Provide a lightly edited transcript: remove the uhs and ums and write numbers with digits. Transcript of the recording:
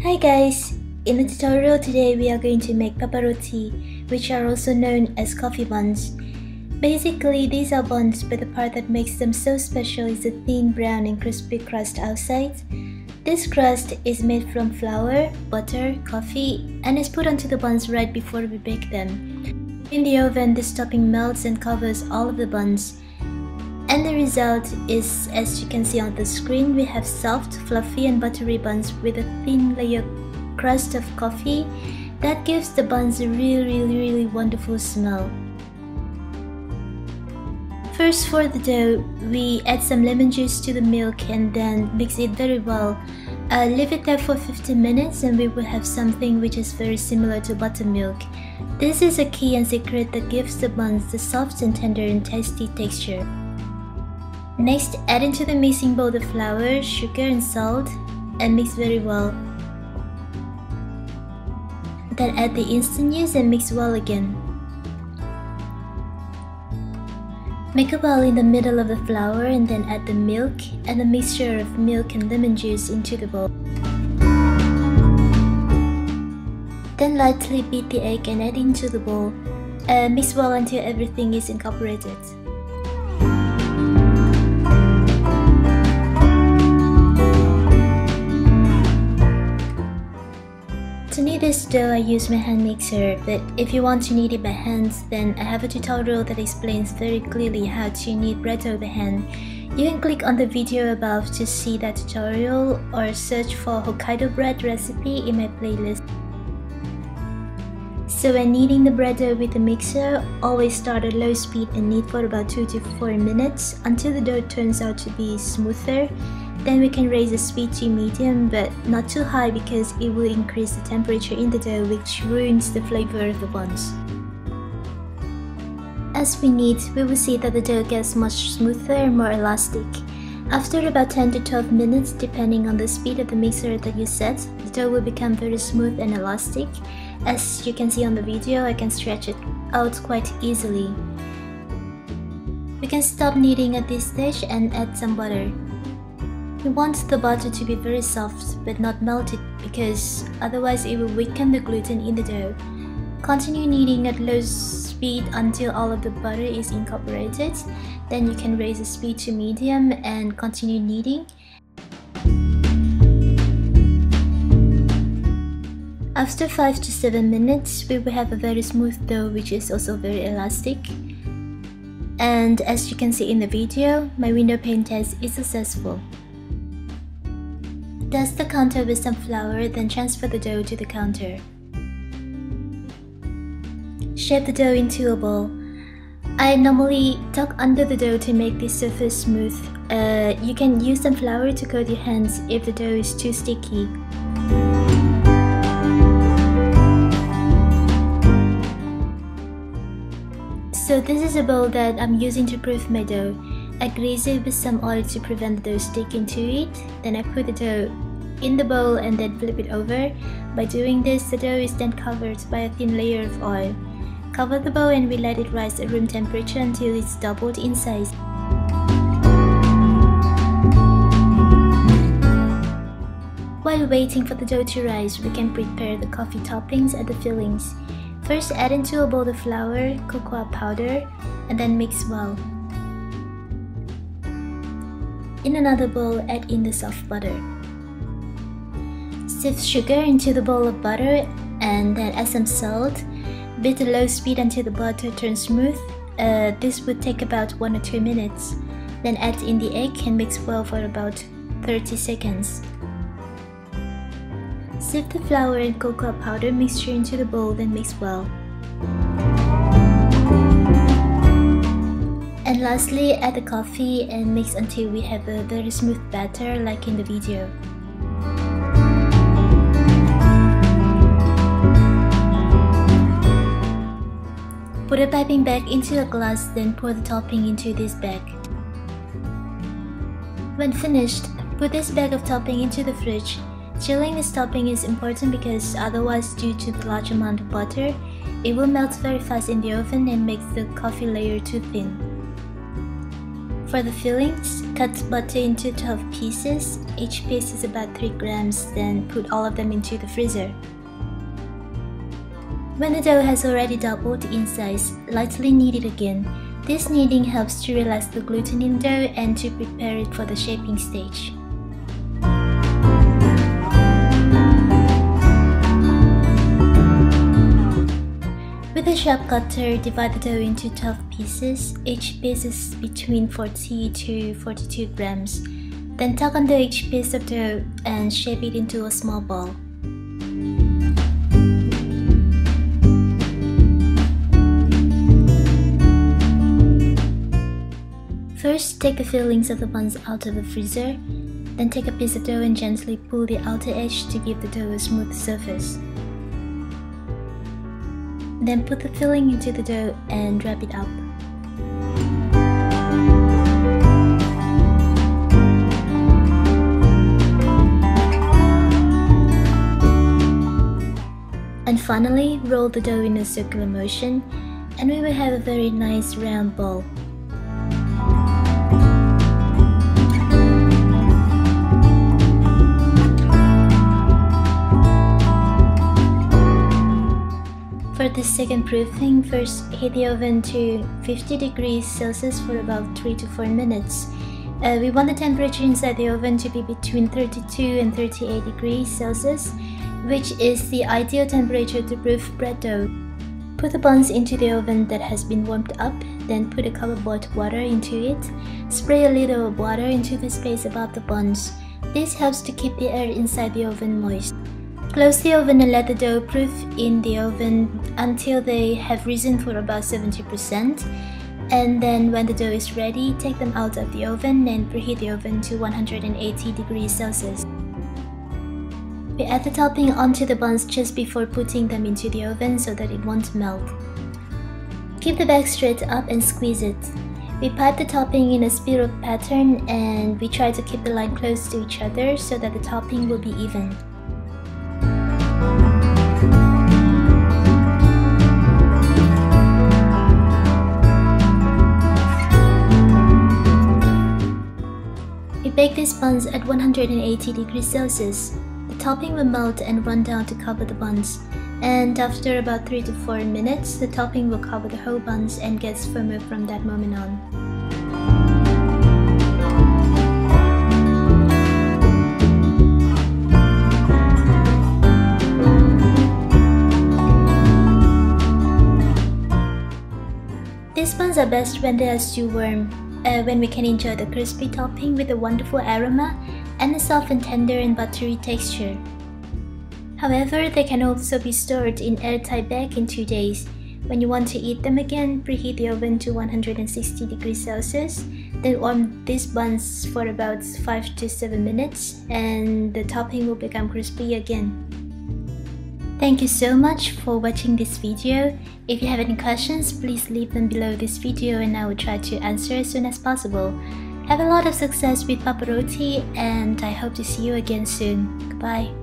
Hi guys! In the tutorial today we are going to make papparoti, which are also known as coffee buns. Basically these are buns, but the part that makes them so special is the thin brown and crispy crust outside. This crust is made from flour, butter, coffee, and is put onto the buns right before we bake them. In the oven, this topping melts and covers all of the buns. And the result is, as you can see on the screen, we have soft, fluffy and buttery buns with a thin layer crust of coffee that gives the buns a really wonderful smell. First, for the dough, we add some lemon juice to the milk and then mix it very well. Leave it there for 15 minutes and we will have something which is very similar to buttermilk. This is a key and secret that gives the buns the soft and tender and tasty texture. Next, add into the mixing bowl the flour, sugar and salt and mix very well. Then add the instant yeast and mix well again. Make a bowl in the middle of the flour and then add the milk and a mixture of milk and lemon juice into the bowl. Then lightly beat the egg and add into the bowl. Mix well until everything is incorporated. To knead this dough, I use my hand mixer, but if you want to knead it by hand, then I have a tutorial that explains very clearly how to knead bread over hand. You can click on the video above to see that tutorial or search for Hokkaido bread recipe in my playlist. So when kneading the bread dough with the mixer, always start at low speed and knead for about 2 to 4 minutes until the dough turns out to be smoother. Then we can raise the speed to medium, but not too high because it will increase the temperature in the dough, which ruins the flavor of the buns. As we knead, we will see that the dough gets much smoother and more elastic. After about 10 to 12 minutes, depending on the speed of the mixer that you set, the dough will become very smooth and elastic. As you can see on the video, I can stretch it out quite easily. We can stop kneading at this stage and add some butter. We want the butter to be very soft but not melted because otherwise it will weaken the gluten in the dough. Continue kneading at low speed until all of the butter is incorporated. Then you can raise the speed to medium and continue kneading. After 5 to 7 minutes, we will have a very smooth dough which is also very elastic. And as you can see in the video, my window pane test is successful. Dust the counter with some flour, then transfer the dough to the counter. Shape the dough into a ball. I normally tuck under the dough to make this surface smooth. You can use some flour to coat your hands if the dough is too sticky. So this is a bowl that I'm using to proof my dough. I grease it with some oil to prevent the dough sticking to it. Then I put the dough in the bowl and then flip it over. By doing this, the dough is then covered by a thin layer of oil. Cover the bowl and we let it rise at room temperature until it's doubled in size. While waiting for the dough to rise, we can prepare the coffee toppings and the fillings. First, add into a bowl the flour, cocoa powder, and then mix well. In another bowl, add in the soft butter. Sift sugar into the bowl of butter and then add some salt. Beat at low speed until the butter turns smooth. This would take about 1 or 2 minutes. Then add in the egg and mix well for about 30 seconds. Sift the flour and cocoa powder mixture into the bowl, then mix well. And lastly, add the coffee and mix until we have a very smooth batter like in the video. Put a piping bag into a glass, then pour the topping into this bag. When finished, put this bag of topping into the fridge. Chilling this topping is important because otherwise, due to the large amount of butter, it will melt very fast in the oven and make the coffee layer too thin. For the fillings, cut butter into 12 pieces. Each piece is about 3 grams, then put all of them into the freezer. When the dough has already doubled in size, lightly knead it again. This kneading helps to relax the gluten in dough and to prepare it for the shaping stage. With a sharp cutter, divide the dough into 12 pieces. Each piece is between 40 to 42 grams. Then tuck under each piece of dough and shape it into a small ball. First, take the fillings of the buns out of the freezer. Then take a piece of dough and gently pull the outer edge to give the dough a smooth surface. Then put the filling into the dough and wrap it up. And finally, roll the dough in a circular motion, and we will have a very nice round ball. For the second proofing, first heat the oven to 50 degrees Celsius for about 3 to 4 minutes. We want the temperature inside the oven to be between 32 and 38 degrees Celsius, which is the ideal temperature to proof bread dough. Put the buns into the oven that has been warmed up, then put a cup of boiled water into it. Spray a little water into the space above the buns. This helps to keep the air inside the oven moist. Close the oven and let the dough proof in the oven until they have risen for about 70%. And then when the dough is ready, take them out of the oven and preheat the oven to 180 degrees Celsius. We add the topping onto the buns just before putting them into the oven so that it won't melt. Keep the bag straight up and squeeze it. We pipe the topping in a spiral pattern and we try to keep the line close to each other so that the topping will be even. Bake these buns at 180 degrees Celsius. The topping will melt and run down to cover the buns, and after about 3 to 4 minutes, the topping will cover the whole buns and gets firmer from that moment on. These buns are best when they are still warm. When we can enjoy the crispy topping with a wonderful aroma and a soft and tender and buttery texture. However, they can also be stored in airtight bag in 2 days. When you want to eat them again, preheat the oven to 160 degrees Celsius, then warm these buns for about 5 to 7 minutes, and the topping will become crispy again. Thank you so much for watching this video. If you have any questions, please leave them below this video and I will try to answer as soon as possible. Have a lot of success with Papparoti and I hope to see you again soon. Goodbye.